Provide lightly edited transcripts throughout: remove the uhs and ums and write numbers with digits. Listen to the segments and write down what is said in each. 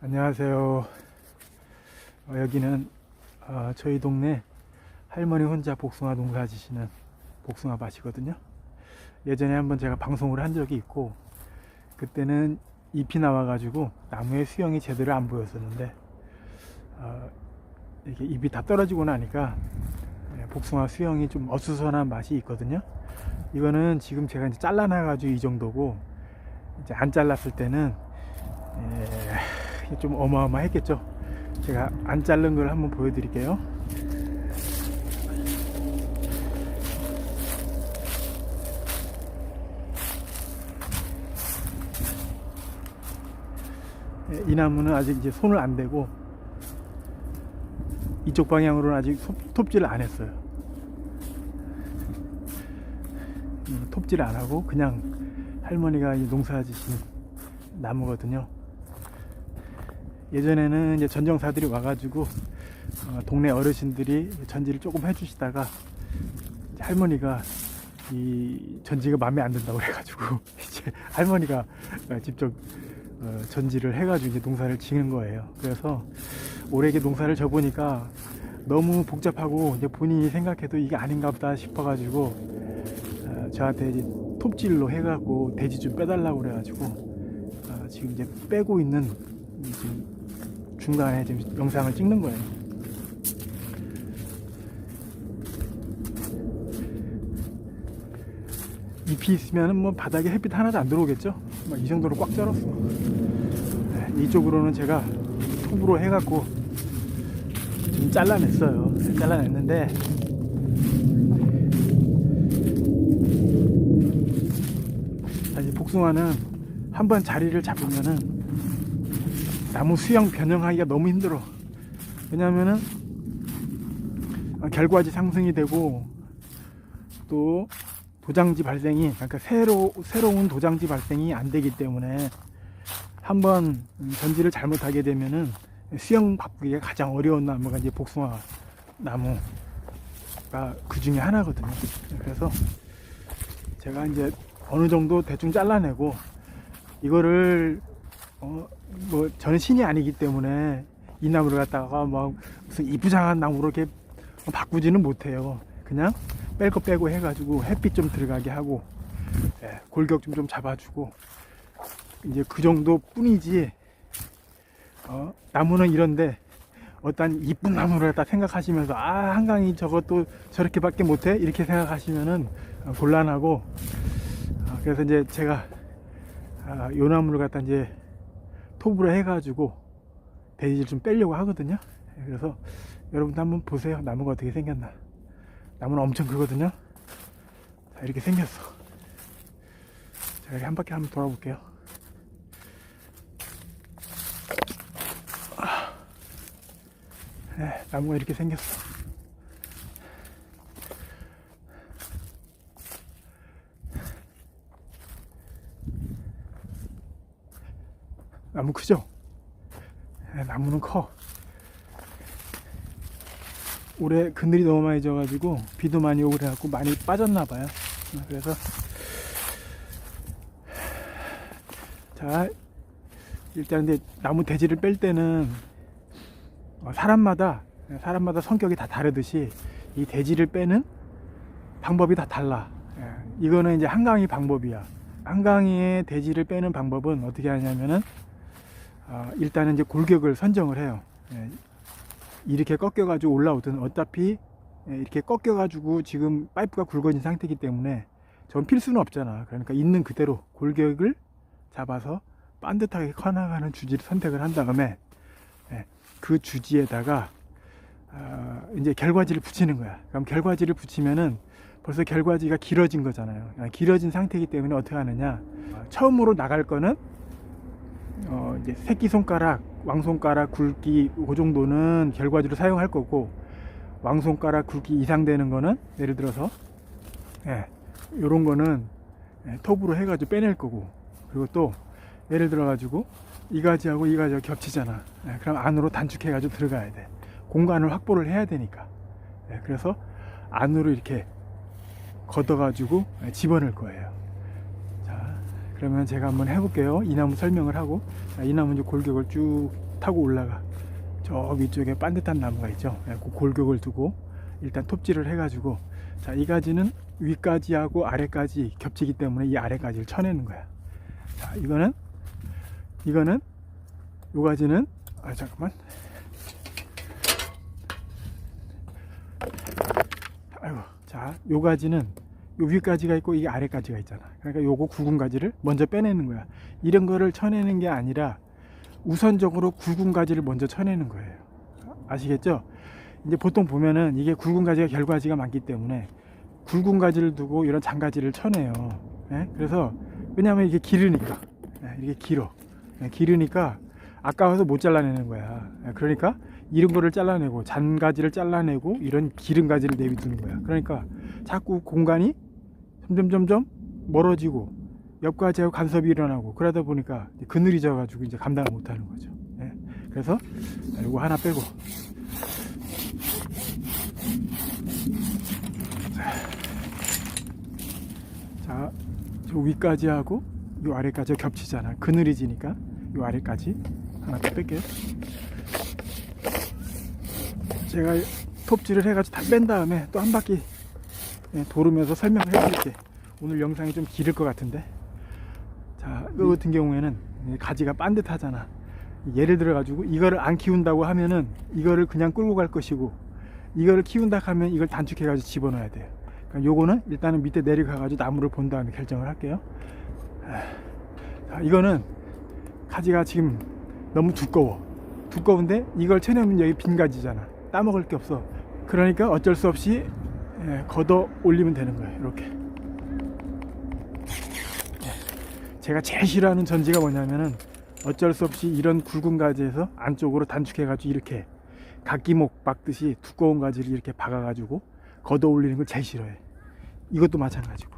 안녕하세요. 여기는 저희 동네 할머니 혼자 복숭아 농사 지시는 복숭아 밭이거든요. 예전에 한번 제가 방송을 한 적이 있고, 그때는 잎이 나와가지고 나무의 수영이 제대로 안 보였었는데, 이렇게 잎이 다 떨어지고 나니까 복숭아 수영이 좀 어수선한 맛이 있거든요. 이거는 지금 제가 이제 잘라놔가지고 이 정도고, 이제 안 잘랐을 때는 좀 어마어마했겠죠. 제가 안 자른 걸 한번 보여드릴게요. 이 나무는 아직 이제 손을 안 대고 이쪽 방향으로는 아직 톱질을 안 했어요. 톱질 안 하고 그냥 할머니가 농사 지신 나무거든요. 예전에는 이제 전정사들이 와가지고 동네 어르신들이 전지를 조금 해주시다가 할머니가 이 전지가 마음에 안 든다고 그래가지고 이제 할머니가 직접 전지를 해가지고 이제 농사를 지는 거예요. 그래서 올해 농사를 져보니까 너무 복잡하고 이제 본인이 생각해도 이게 아닌가 보다 싶어가지고 저한테 이제 톱질로 해갖고 대지 좀 빼달라고 그래가지고 지금 이제 빼고 있는 지금 중간에 지금 영상을 찍는 거예요. 잎이 있으면은 뭐 바닥에 햇빛 하나도 안 들어오겠죠. 막 이 정도로 꽉 잘랐어. 이쪽으로는 제가 톱으로 해갖고 좀 잘라냈어요. 잘라냈는데 사실 복숭아는 한번 자리를 잡으면은 나무 수영 변형하기가 너무 힘들어. 왜냐하면은 결과지 상승이 되고 또 도장지 발생이, 그러니까 새로운 도장지 발생이 안 되기 때문에 한번 전지를 잘못하게 되면은 수영 바꾸기가 가장 어려운 나무가 이제 복숭아 나무가 그 중에 하나거든요. 그래서 제가 이제 어느 정도 대충 잘라내고 이거를 뭐 저는 신이 아니기 때문에 이 나무를 갖다가 막 무슨 이쁘장한 나무로 이렇게 바꾸지는 못해요. 그냥 뺄 거 빼고 해가지고 햇빛 좀 들어가게 하고 골격 좀 잡아주고 이제 그 정도 뿐이지. 나무는 이런데 어떤 이쁜 나무를 갖다 생각하시면서 한강이 저것도 저렇게밖에 못해 이렇게 생각하시면은 곤란하고, 그래서 이제 제가 요 나무를 갖다 이제 톱으로 해가지고 대지를 좀 빼려고 하거든요. 그래서 여러분도 한번 보세요. 나무가 어떻게 생겼나. 나무는 엄청 크거든요. 자, 이렇게 생겼어. 자, 이렇게 한 바퀴 한번 돌아볼게요. 네, 나무가 이렇게 생겼어. 나무 크죠? 네, 나무는 커. 올해 그늘이 너무 많이 져가지고 비도 많이 오고 그래갖고 많이 빠졌나봐요. 그래서 자, 일단 근데 나무 대지를 뺄 때는 사람마다 성격이 다 다르듯이 이 대지를 빼는 방법이 다 달라. 이거는 이제 한강이 방법이야. 한강이의 대지를 빼는 방법은 어떻게 하냐면은 일단은 이제 골격을 선정을 해요. 이렇게 꺾여가지고 올라오든 어차피 이렇게 꺾여가지고 지금 파이프가 굵어진 상태이기 때문에 전 필수는 없잖아. 그러니까 있는 그대로 골격을 잡아서 반듯하게 커나가는 주지를 선택을 한 다음에 그 주지에다가 이제 결과지를 붙이는 거야. 그럼 결과지를 붙이면은 벌써 결과지가 길어진 거잖아요. 길어진 상태이기 때문에 어떻게 하느냐, 처음으로 나갈 거는 이제 새끼손가락, 왕손가락 굵기 그 정도는 결과지로 사용할 거고, 왕손가락 굵기 이상 되는 거는 예를 들어서 요런 거는 톱으로 해가지고 빼낼 거고, 그리고 또 예를 들어 가지고 이 가지하고 이 가지하고 겹치잖아. 그럼 안으로 단축해 가지고 들어가야 돼. 공간을 확보를 해야 되니까. 그래서 안으로 이렇게 걷어 가지고 집어넣을 거예요. 자, 그러면 제가 한번 해볼게요. 이 나무 설명을 하고, 이 나무 이제 골격을 쭉 타고 올라가. 저 위쪽에 반듯한 나무가 있죠. 그 골격을 두고 일단 톱질을 해가지고, 자, 이 가지는 위까지하고 아래까지 겹치기 때문에 이 아래까지를 쳐내는 거야. 자, 이거는 요 가지는, 잠깐만. 아이고, 자, 요 가지는 요 위까지가 있고 이게 아래까지가 있잖아. 그러니까 요거 굵은 가지를 먼저 빼내는 거야. 이런 거를 쳐내는 게 아니라 우선적으로 굵은 가지를 먼저 쳐내는 거예요. 아시겠죠? 이제 보통 보면은 이게 굵은 가지가 결과지가 많기 때문에 굵은 가지를 두고 이런 장가지를 쳐내요. 예? 그래서 왜냐하면 이게 기르니까, 이게 길어. 기르니까 아까워서 못 잘라내는 거야. 그러니까 이런 거를 잘라내고 잔가지를 잘라내고 이런 기른 가지를 내비두는 거야. 그러니까 자꾸 공간이 점점 멀어지고 옆가지하고 간섭이 일어나고, 그러다 보니까 그늘이 져가지고 이제 감당을 못하는 거죠. 그래서 이거 하나 빼고, 자, 저 위까지하고 이 아래까지 겹치잖아. 그늘이 지니까 이 아래까지 하나 더 뺄게요. 제가 톱질을 해가지고 다 뺀 다음에 또 한 바퀴 돌으면서 설명을 해드릴게. 오늘 영상이 좀 길을 것 같은데, 자, 이거 같은 경우에는 가지가 반듯하잖아. 예를 들어 가지고 이거를 안 키운다고 하면은 이거를 그냥 끌고 갈 것이고, 이거를 키운다 하면 이걸 단축해 가지고 집어넣어야 돼요. 그러니까 요거는 일단은 밑에 내려가 가지고 나무를 본 다음에 결정을 할게요. 자, 이거는 가지가 지금 너무 두꺼운데 이걸 쳐내면 여기 빈 가지잖아. 따먹을 게 없어. 그러니까 어쩔 수 없이 걷어 올리면 되는 거예요. 이렇게. 제가 제일 싫어하는 전지가 뭐냐면은 어쩔 수 없이 이런 굵은 가지에서 안쪽으로 단축해 가지고 이렇게 각기목 박듯이 두꺼운 가지를 이렇게 박아 가지고 걷어 올리는 걸 제일 싫어해. 이것도 마찬가지고,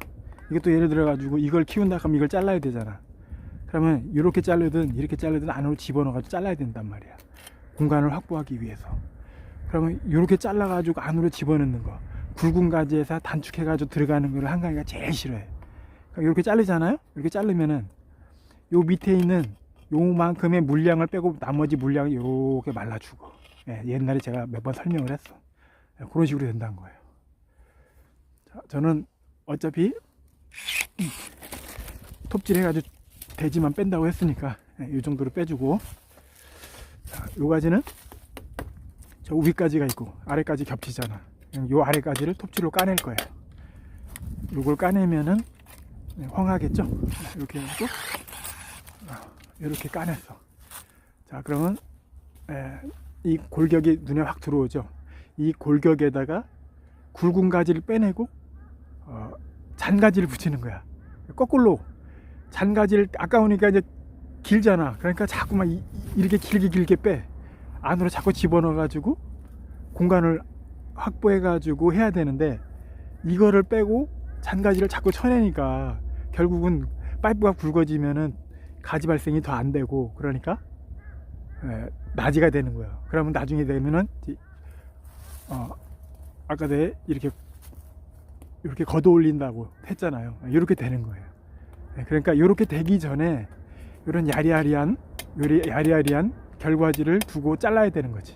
이것도 예를 들어 가지고 이걸 키운다 하면 이걸 잘라야 되잖아. 그러면 이렇게 자르든 이렇게 자르든 안으로 집어넣어 가지고 잘라야 된단 말이야. 공간을 확보하기 위해서. 그러면 이렇게 잘라 가지고 안으로 집어넣는 거, 굵은 가지에서 단축해 가지고 들어가는 거를 한강이가 제일 싫어해. 그러니까 이렇게 자르잖아요. 이렇게 자르면은 요 밑에 있는 요만큼의 물량을 빼고 나머지 물량을 이렇게 말라주고, 옛날에 제가 몇 번 설명을 했어. 그런 식으로 된다는 거예요. 자, 저는 어차피 톱질 해가지고 대지만 뺀다고 했으니까 이 정도로 빼주고, 자, 요 가지는 저 위까지가 있고 아래까지 겹치잖아. 요 아래까지를 톱질로 까낼 거예요. 요걸 까내면은 황하겠죠? 이렇게 해서 이렇게 까냈어. 자, 그러면 이 골격이 눈에 확 들어오죠. 이 골격에다가 굵은 가지를 빼내고 잔가지를 붙이는 거야. 거꾸로 잔가지를, 아까우니까 이제 길잖아. 그러니까 자꾸만 이렇게 길게 빼. 안으로 자꾸 집어넣어 가지고 공간을 확보해 가지고 해야 되는데, 이거를 빼고 잔가지를 자꾸 쳐내니까 결국은 파이프가 굵어지면은 가지 발생이 더 안 되고, 그러니까 나지가 되는 거예요. 그러면 나중에 되면은 아까 내가 이렇게 걷어 올린다고 했잖아요. 이렇게 되는 거예요. 그러니까 이렇게 되기 전에 이런 야리야리한 결과지를 두고 잘라야 되는 거지.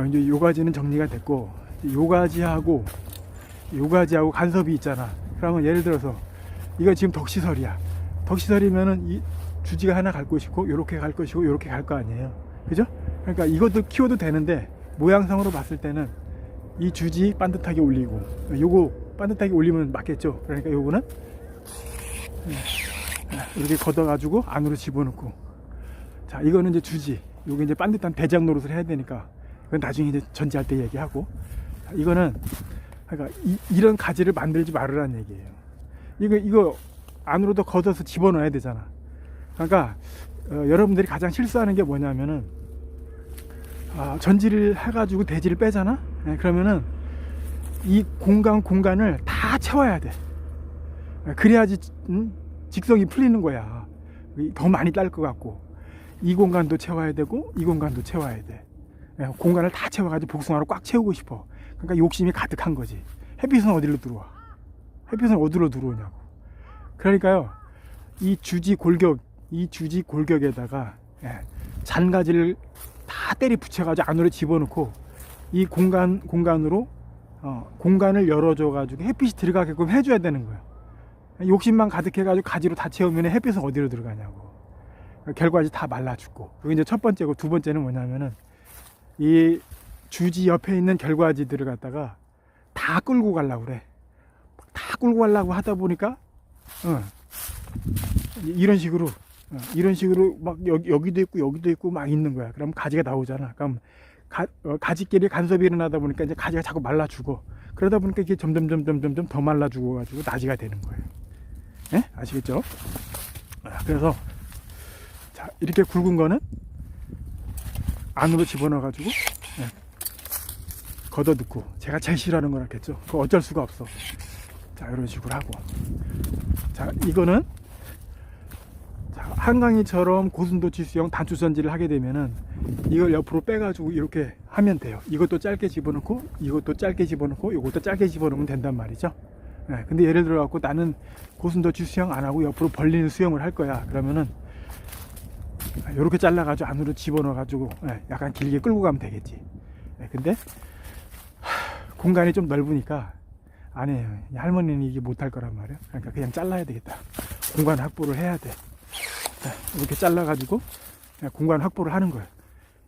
이제 요 가지는 정리가 됐고, 요 가지하고 간섭이 있잖아. 그러면 예를 들어서 이거 지금 덕시설이야. 덕시설이면은 이 주지가 하나 갈 것이고, 요렇게 갈 것이고, 요렇게 갈 거 아니에요. 그죠? 그러니까 이것도 키워도 되는데, 모양상으로 봤을 때는 이 주지 반듯하게 올리고, 요거 반듯하게 올리면 맞겠죠. 그러니까 요거는 이렇게 걷어가지고 안으로 집어넣고, 자, 이거는 이제 주지, 요게 이제 반듯한 대장 노릇을 해야 되니까 그건 나중에 이제 전지할 때 얘기하고, 자, 이거는 그러니까 이런 가지를 만들지 말으라는 얘기예요. 이거 안으로 더 걷어서 집어넣어야 되잖아. 그러니까 여러분들이 가장 실수하는 게 뭐냐면은 전지를 해가지고 대지를 빼잖아. 그러면은 이 공간을 다 채워야 돼. 그래야지 직성이 풀리는 거야. 더 많이 딸 것 같고, 이 공간도 채워야 되고 이 공간도 채워야 돼. 공간을 다 채워가지고 복숭아로 꽉 채우고 싶어. 그러니까 욕심이 가득한 거지. 햇빛은 어디로 들어와? 햇빛은 어디로 들어오냐고. 그러니까요, 이 주지 골격에다가 잔가지를 다 때리 붙여가지고 안으로 집어넣고 이 공간으로 공간을 열어줘가지고 햇빛이 들어가게끔 해줘야 되는 거예요. 욕심만 가득해가지고 가지로 다 채우면 햇빛은 어디로 들어가냐고. 결과지 다 말라 죽고. 그리고 이제 첫 번째고, 두 번째는 뭐냐면은 이 주지 옆에 있는 결과지들을 갖다가 다 끌고 가려고 그래. 다 끌고 가려고 하다 보니까 이런 식으로 막 여기도 있고 막 있는 거야. 그럼 가지가 나오잖아. 그럼 가지끼리 간섭이 일어나다 보니까 이제 가지가 자꾸 말라 죽어. 그러다 보니까 이게 점점 더 말라 죽어 가지고 나지가 되는 거예요. 예? 아시겠죠? 그래서 자, 이렇게 굵은 거는 안으로 집어넣어 가지고 걷어 넣고, 제가 제일 싫어하는 거라겠죠. 그거 어쩔 수가 없어. 자, 이런 식으로 하고, 자, 이거는 한강이처럼 고순도치수형 단추선지를 하게 되면은 이걸 옆으로 빼가지고 이렇게 하면 돼요. 이것도 짧게 집어넣고, 이것도 짧게 집어넣고, 이것도 짧게 집어넣으면 된단 말이죠. 근데 예를 들어 갖고 나는 고순도치 수형 안 하고 옆으로 벌리는 수형을 할 거야. 그러면은 이렇게 잘라가지고 안으로 집어넣어 가지고 약간 길게 끌고 가면 되겠지. 근데 공간이 좀 넓으니까 안 해요. 할머니는 이게 못할 거란 말이야. 그러니까 그냥 잘라야 되겠다. 공간 확보를 해야 돼. 이렇게 잘라가지고 공간 확보를 하는 거예요.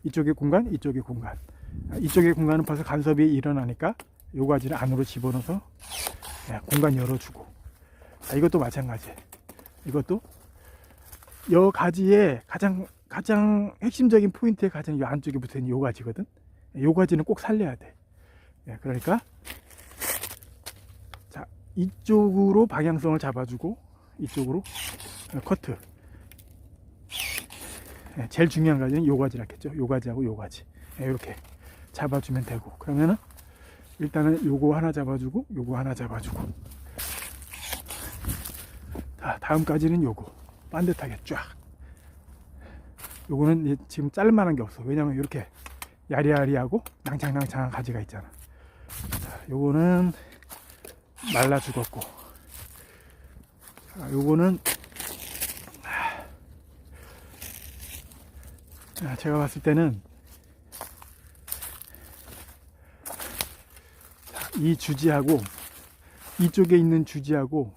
이쪽의 공간, 이쪽의 공간. 이쪽의 공간은 벌써 간섭이 일어나니까 요 가지를 안으로 집어넣어서 공간 열어주고. 이것도 마찬가지. 이것도 요 가지의 가장 핵심적인 포인트에 가장 요 안쪽에 붙어있는 요 가지거든. 요 가지는 꼭 살려야 돼. 그러니까 자, 이쪽으로 방향성을 잡아주고 이쪽으로 커트. 제일 중요한 가지는 요 가지라겠죠. 요 가지하고 요 가지 이렇게 잡아주면 되고, 그러면은 일단은 요거 하나 잡아주고 요거 하나 잡아주고, 자, 다음까지는 요거 반듯하게 쫙. 요거는 지금 자를만한 게 없어. 왜냐면 이렇게 야리야리하고 낭창낭창한 가지가 있잖아. 자, 요거는 말라 죽었고, 자, 요거는 제가 봤을 때는 이 주지하고 이쪽에 있는 주지하고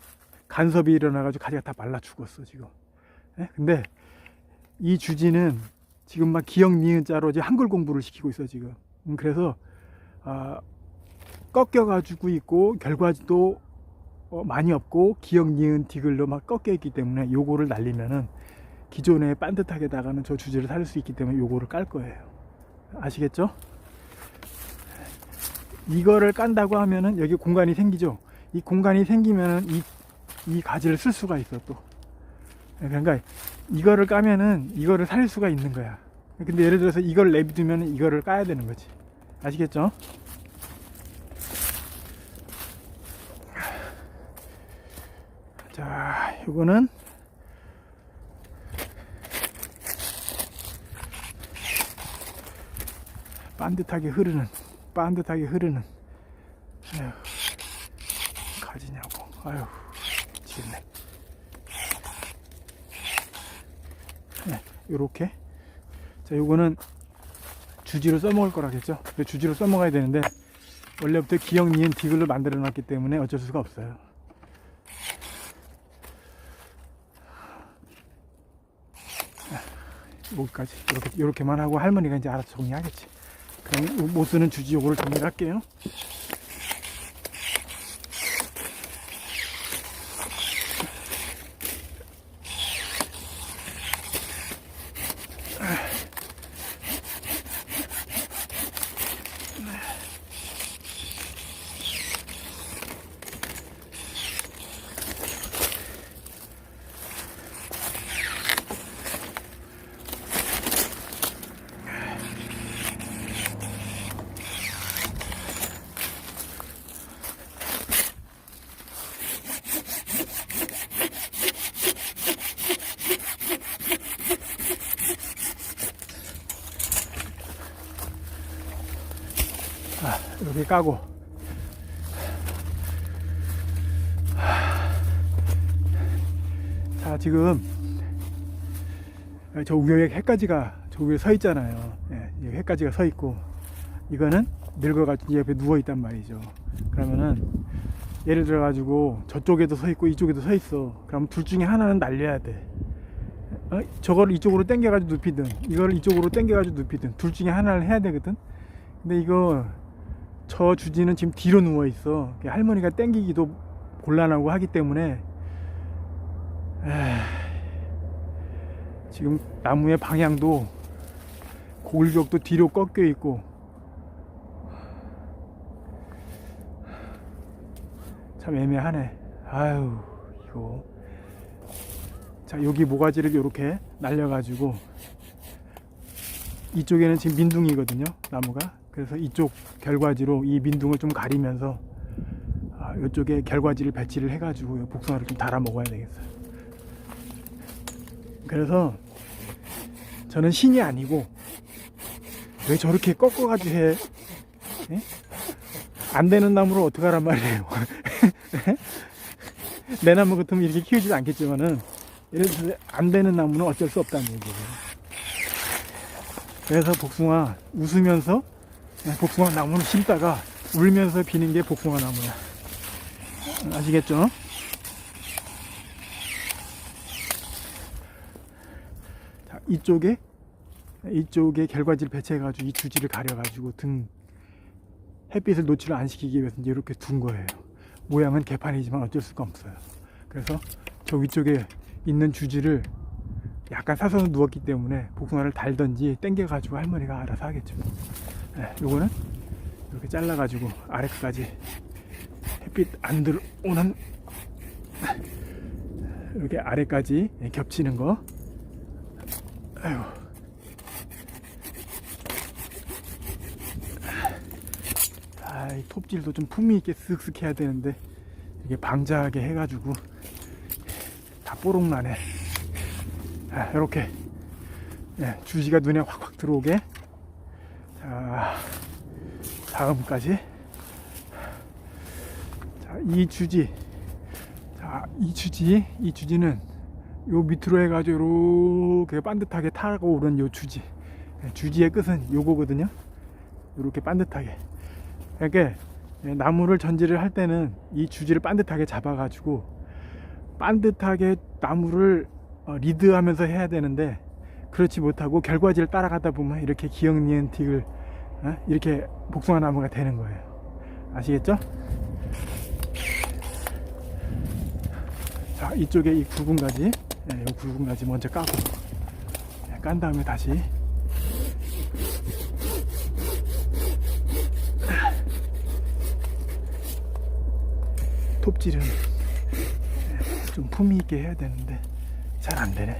간섭이 일어나가지고 가지가 다 말라 죽었어 지금. 근데 이 주지는 지금 막 기역 니은 자로 이제 한글 공부를 시키고 있어 지금. 그래서 꺾여가지고 있고 결과지도 많이 없고 기역 니은 디글로 막 꺾여 있기 때문에 요거를 날리면은 기존에 반듯하게다가는 저 주지를 살릴 수 있기 때문에 요거를 깔 거예요. 아시겠죠? 이거를 깐다고 하면은 여기 공간이 생기죠. 이 공간이 생기면은 이 가지를 쓸 수가 있어 또. 그러니까 이거를 까면은 이거를 살릴 수가 있는 거야. 근데 예를 들어서 이걸 내비두면 이거를 까야 되는 거지. 아시겠죠? 자, 요거는 반듯하게 흐르는 아휴, 가지냐고. 아휴, 미치겠네. 요렇게. 자, 요거는 주지로 써먹을 거라겠죠. 주지로 써먹어야 되는데 원래부터 기역 니은 디글로 만들어 놨기 때문에 어쩔 수가 없어요. 여기까지 이렇게만 하고 할머니가 이제 알아서 정리하겠지. 그럼 못 쓰는 주지 요거를 정리를 할게요. 이렇게 까고, 자, 지금 저 위에 햇가지가 저 위에 서 있잖아요. 예, 여기 햇가지가 서 있고, 이거는 늙어가지고 옆에 누워 있단 말이죠. 그러면은 예를 들어 가지고 저쪽에도 서 있고 이쪽에도 서 있어. 그럼 둘 중에 하나는 날려야 돼. 저걸 이쪽으로 당겨가지고 눕히든 이걸 이쪽으로 당겨가지고 눕히든 둘 중에 하나를 해야 되거든. 근데 이거 저 주지는 지금 뒤로 누워 있어. 할머니가 당기기도 곤란하고 하기 때문에 지금 나무의 방향도 골격도 뒤로 꺾여 있고, 참 애매하네. 아유, 이거. 자, 여기 모가지를 이렇게 날려가지고, 이쪽에는 지금 민둥이거든요, 나무가. 그래서 이쪽 결과지로 이 민둥을 좀 가리면서, 이쪽에 결과지를 배치를 해가지고 복숭아를 좀 달아 먹어야 되겠어요. 그래서 저는 신이 아니고, 왜 저렇게 꺾어가지고 해? 예? 안 되는 나무를 어떡하란 말이에요. 내 나무 같으면 이렇게 키우지도 않겠지만은, 예를 들어서 안 되는 나무는 어쩔 수 없다는 얘기예요. 그래서 복숭아 웃으면서 복숭아 나무를 심다가 울면서 비는 게 복숭아 나무야. 아시겠죠? 자, 이쪽에 결과지를 배치해가지고 이 주지를 가려가지고 햇빛을 노출을 안 시키기 위해서 이제 이렇게 둔 거예요. 모양은 개판이지만 어쩔 수가 없어요. 그래서 저 위쪽에 있는 주지를 약간 사선으로 누웠기 때문에 복숭아를 달던지 당겨가지고 할머니가 알아서 하겠죠. 요거는 이렇게 잘라가지고 아래까지 햇빛 안 들어오는, 이렇게 아래까지 겹치는 거. 아유. 이 톱질도 좀 품위 있게 쓱쓱 해야 되는데 이게 방자하게 해가지고 다 뽀록나네. 이렇게 주지가 눈에 확확 들어오게. 자, 다음까지. 자, 이 주지는 요 밑으로 해가지고 이렇게 반듯하게 타고 오른 요 주지의 끝은 요거거든요. 이렇게 반듯하게. 그러니까 나무를 전지를 할 때는 이 주지를 반듯하게 잡아가지고 반듯하게 나무를 리드하면서 해야 되는데, 그렇지 못하고 결과지를 따라가다 보면 이렇게 기역니은틱을 이렇게 복숭아 나무가 되는 거예요. 아시겠죠? 자, 이쪽에 이 굵은 가지, 이 굵은 가지 먼저 까고, 깐 다음에 다시 톱질은 좀 품위 있게 해야 되는데 잘 안 되네.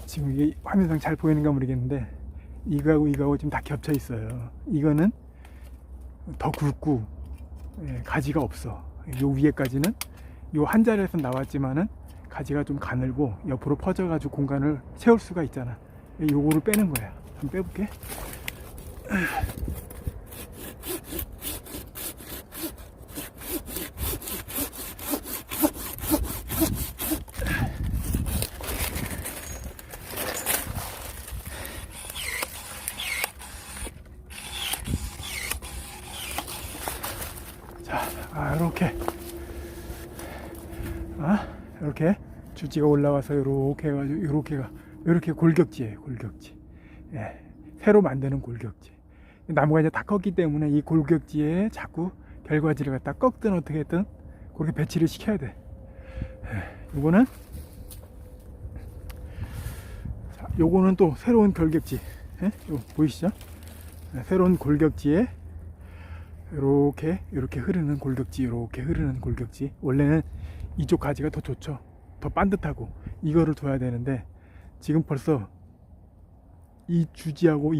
지금 이게 화면상 잘 보이는가 모르겠는데 이거하고 지금 다 겹쳐 있어요. 이거는 더 굵고 가지가 없어. 요 위에까지는 요 한 자리에서 나왔지만은 가지가 좀 가늘고 옆으로 퍼져가지고 공간을 채울 수가 있잖아. 요거를 빼는 거야. 한번 빼볼게. 자, 이렇게 주지가 올라와서 이렇게 해가지고 이렇게 골격지예요. 골격지. 새로 만드는 골격지. 나무가 이제 다 컸기 때문에 이 골격지에 자꾸 결과지를 갖다 꺾든 어떻게 했든 그렇게 배치를 시켜야 돼. 요거는 또 새로운 골격지. 보이시죠? 새로운 골격지에 이렇게 흐르는 골격지. 원래는 이쪽 가지가 더 좋죠. 더 반듯하고 이거를 둬야 되는데 지금 벌써 이 주지하고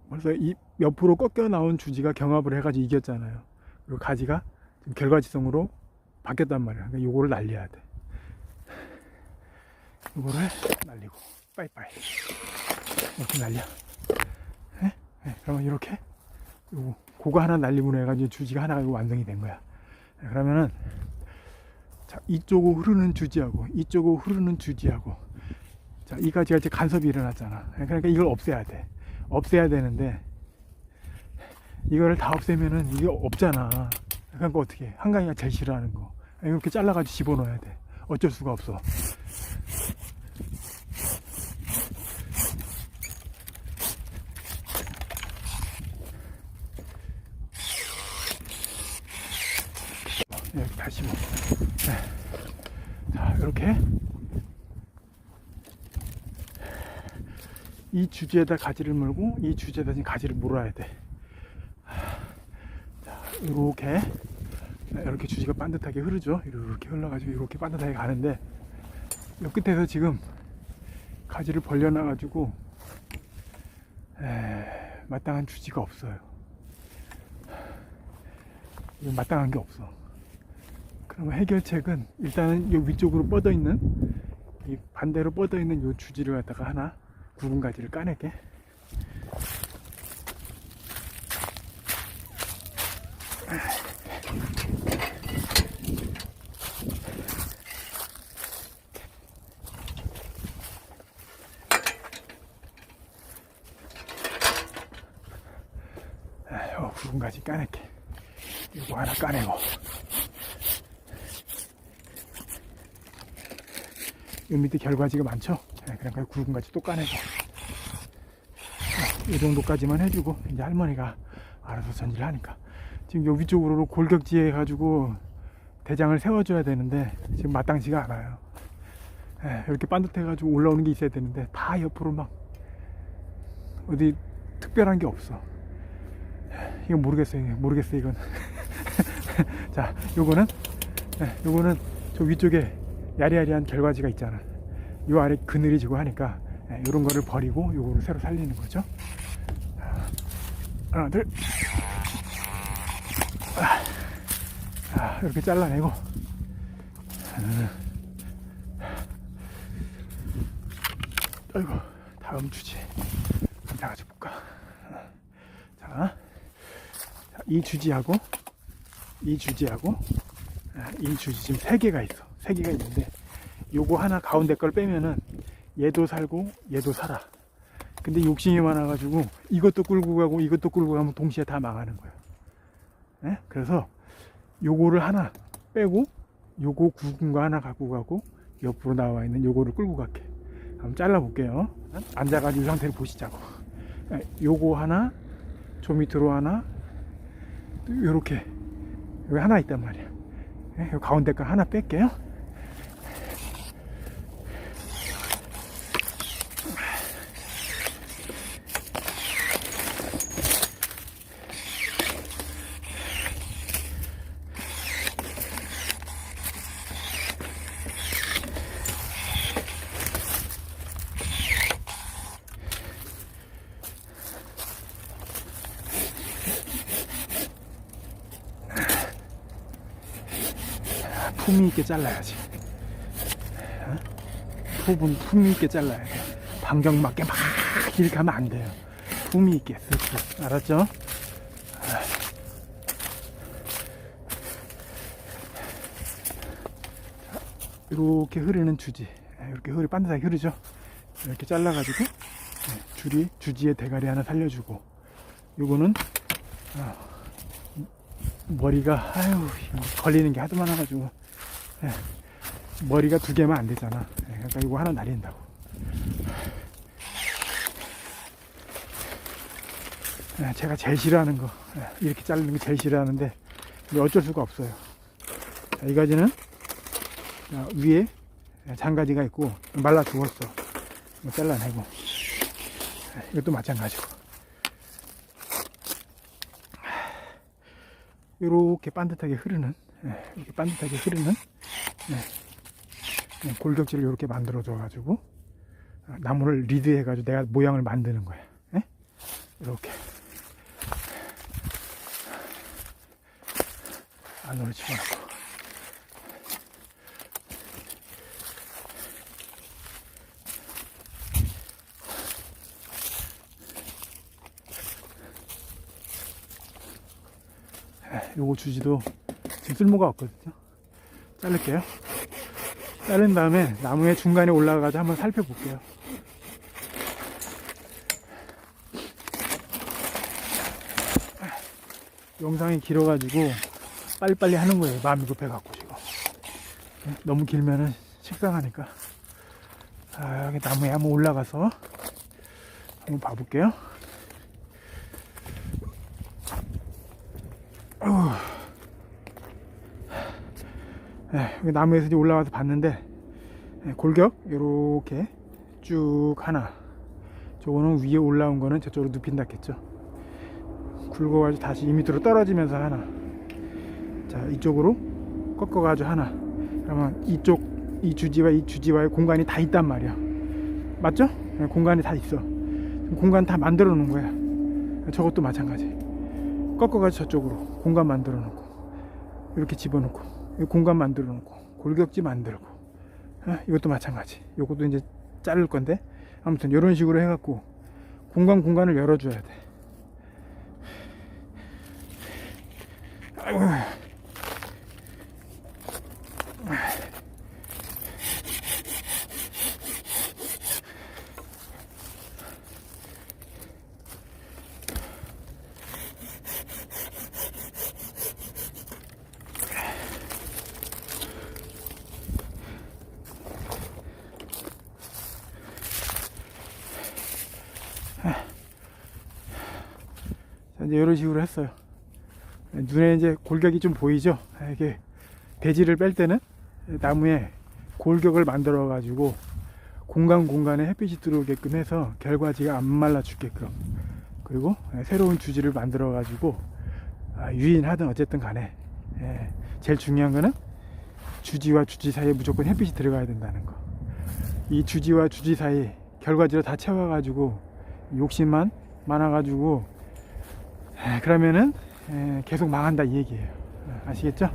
벌써 이 옆으로 꺾여 나온 주지가 경합을 해가지고 이겼잖아요. 그리고 가지가 지금 결과지성으로 바뀌었단 말이야. 그러니까 요거를 날려야 돼. 요거를 날리고. 빠이빠이. 이렇게 날려. 네? 네, 그러면 이렇게 요거 그거 하나 날리고 해가지고 주지가 하나가 완성이 된 거야. 네, 그러면은 자, 이쪽으로 흐르는 주지하고 이쪽으로 흐르는 주지하고 자, 이 가지가 이제 간섭이 일어났잖아. 그러니까 이걸 없애야 돼. 없애야 되는데 이거를 다 없애면은 이게 없잖아. 그러니까 어떻게 해? 한강이가 제일 싫어하는 거 이렇게 잘라가지고 집어넣어야 돼. 어쩔 수가 없어. 여기 다시 뭐. 네. 자, 이렇게 이 주지에다 가지를 물고 이 주지에다 지금 가지를 물어야 돼. 자, 이렇게 주지가 반듯하게 흐르죠. 이렇게 흘러가지고 이렇게 반듯하게 가는데 이 끝에서 지금 가지를 벌려놔가지고 마땅한 주지가 없어요. 마땅한 게 없어. 그러면 해결책은 일단은 이 위쪽으로 뻗어 있는 이 반대로 뻗어 있는 이 주지를 갖다가 하나 굵은 가지를 까낼게. 굵은 가지 까낼게. 이거 하나 까내고 이 밑에 결과지가 많죠? 그러니까 굵은 가지 또 까내고 이 정도까지만 해주고 이제 할머니가 알아서 전지를 하니까 지금 요 위쪽으로 골격지에 가지고 대장을 세워줘야 되는데 지금 마땅치가 않아요. 이렇게 반듯해 가지고 올라오는 게 있어야 되는데 다 옆으로 막 어디 특별한 게 없어. 이건 모르겠어요. 이건. 자, 요거는 저 위쪽에 야리야리한 결과지가 있잖아. 요 아래 그늘이 지고 하니까 요런 거를 버리고 요거를 새로 살리는 거죠. 하나, 둘. 이렇게 잘라내고 아이고, 다음 주지 한번 가져 볼까. 자, 이 주지하고 이 주지 지금 3개가 있어. 3개가 있는데 요거 하나 가운데 걸 빼면은 얘도 살고 얘도 살아. 근데 욕심이 많아가지고 이것도 끌고 가고 이것도 끌고 가면 동시에 다 망하는 거야. 네? 그래서 요거를 하나 빼고 요거 굵은 거 하나 갖고 가고 옆으로 나와 있는 요거를 끌고 갈게. 한번 잘라 볼게요. 앉아가지고 이 상태를 보시자고. 요거 하나, 저 밑으로 하나, 요렇게 여기 하나 있단 말이야. 요 가운데 거 하나 뺄게요. 품위 있게 잘라야지. 품위 있게 잘라야 돼. 방정맞게 막 이렇게 하면 안 돼요. 품위 있게 쓱쓱. 알았죠? 이렇게 흐르는 주지. 이렇게 반듯하게 흐르죠? 이렇게 잘라가지고 주지의 대가리 하나 살려주고 요거는 머리가 걸리는 게 하도 많아가지고 머리가 2개만 안 되잖아. 그러니까 이거 하나 날린다고. 제가 제일 싫어하는 거 이렇게 자르는 거 제일 싫어하는데 어쩔 수가 없어요. 이 가지는 위에 장가지가 있고 말라 죽었어. 잘라내고 이것도 마찬가지고 이렇게 반듯하게 흐르는 골격지를 이렇게 만들어 줘 가지고 나무를 리드해 가지고 내가 모양을 만드는 거야. 이렇게 안으로 집어넣고 요거 주지도 지금 쓸모가 없거든요. 자를게요. 자른 다음에 나무의 중간에 올라가서 한번 살펴볼게요. 영상이 길어가지고 빨리빨리 하는 거예요. 마음이 급해갖고 지금. 너무 길면은 식상하니까. 여기 나무에 한번 올라가서 한번 봐볼게요. 여기 나무에서 이제 올라가서 봤는데 골격 이렇게 쭉 하나, 저거는 위에 올라온 거는 저쪽으로 눕힌다 했죠. 굵어가지고 다시 2m로 떨어지면서 하나, 자 이쪽으로 꺾어가지고 하나, 그러면 이쪽 이 주지와의 공간이 다 있단 말이야. 맞죠? 공간이 다 있어. 공간 다 만들어 놓은 거야. 저것도 마찬가지. 꺾어가지고 저쪽으로 공간 만들어 놓고, 이렇게 집어넣고, 공간 만들어 놓고, 골격지 만들고, 이것도 마찬가지. 이것도 이제 자를 건데, 아무튼 이런 식으로 해갖고 공간을 열어줘야 돼. 아이고. 자, 이제 이런 식으로 했어요. 눈에 이제 골격이 좀 보이죠? 이게 대지를 뺄 때는 나무에 골격을 만들어 가지고 공간에 햇빛이 들어오게끔 해서 결과지가 안 말라 죽게끔, 그리고 새로운 주지를 만들어 가지고 유인하든 어쨌든 간에 제일 중요한 거는 주지와 주지 사이에 무조건 햇빛이 들어가야 된다는 거. 이 주지와 주지 사이 결과지를 다 채워 가지고 욕심만 많아 가지고 그러면은 계속 망한다 이 얘기예요. 아시겠죠?